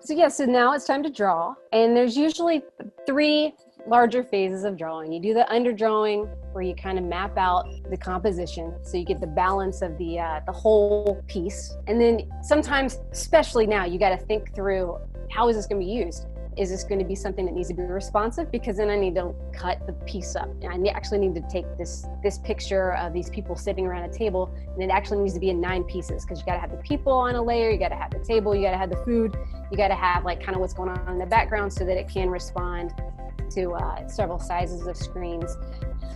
So yeah, so now it's time to draw, and there's usually three larger phases of drawing. You do the underdrawing, where you kind of map out the composition, so you get the balance of the whole piece. And then sometimes, especially now, you got to think through, how is this going to be used? Is this going to be something that needs to be responsive? Because then I need to cut the piece up. And I actually need to take this picture of these people sitting around a table, and it actually needs to be in 9 pieces, because you got to have the people on a layer, you got to have the table, you got to have the food, you got to have like kind of what's going on in the background so that it can respond to several sizes of screens.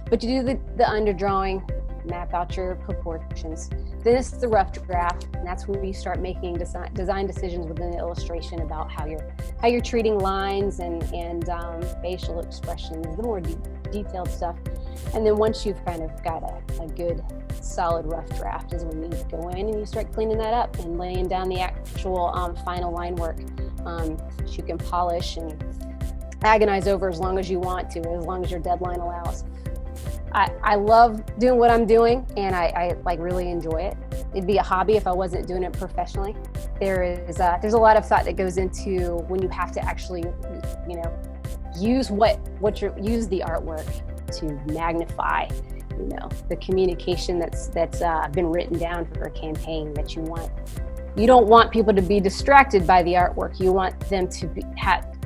But you do the underdrawing, map out your proportions. Then it's the rough draft, and that's where you start making design decisions within the illustration about how you're treating lines and facial expressions, the more detailed stuff. And then once you've kind of got a good solid rough draft is when you go in and you start cleaning that up and laying down the actual final line work, which you can polish and agonize over as long as you want to, as long as your deadline allows. I love doing what I'm doing, and I like really enjoy it. It'd be a hobby if I wasn't doing it professionally. There's a lot of thought that goes into when you have to actually, use use the artwork to magnify, the communication that's been written down for a campaign that you want. You don't want people to be distracted by the artwork. You want them to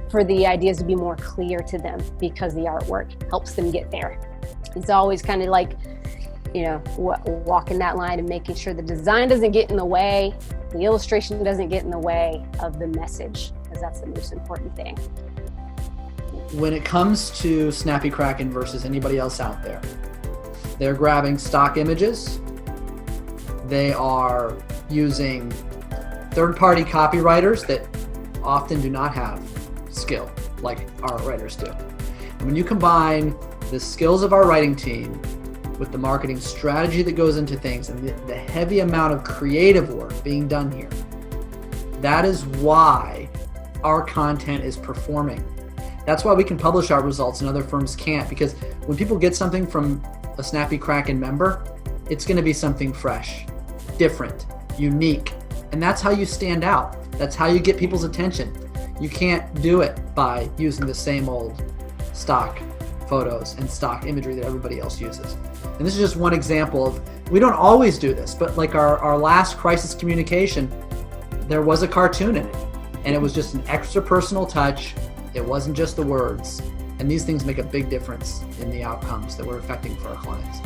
for the ideas to be more clear to them, because the artwork helps them get there. It's always kind of like, walking that line and making sure the design doesn't get in the way, the illustration doesn't get in the way of the message, because that's the most important thing. When it comes to Snappy Kraken versus anybody else out there, they're grabbing stock images. They are using third-party copywriters that often do not have skill like our writers do. And when you combine the skills of our writing team with the marketing strategy that goes into things and the heavy amount of creative work being done here, that is why our content is performing. That's why we can publish our results and other firms can't, because when people get something from a Snappy Kraken member, it's going to be something fresh, different, unique, and that's how you stand out. That's how you get people's attention. You can't do it by using the same old stock photos and stock imagery that everybody else uses. And this is just one example of, we don't always do this, but like our last crisis communication, there was a cartoon in it, and it was just an extra personal touch. It wasn't just the words. And these things make a big difference in the outcomes that we're affecting for our clients.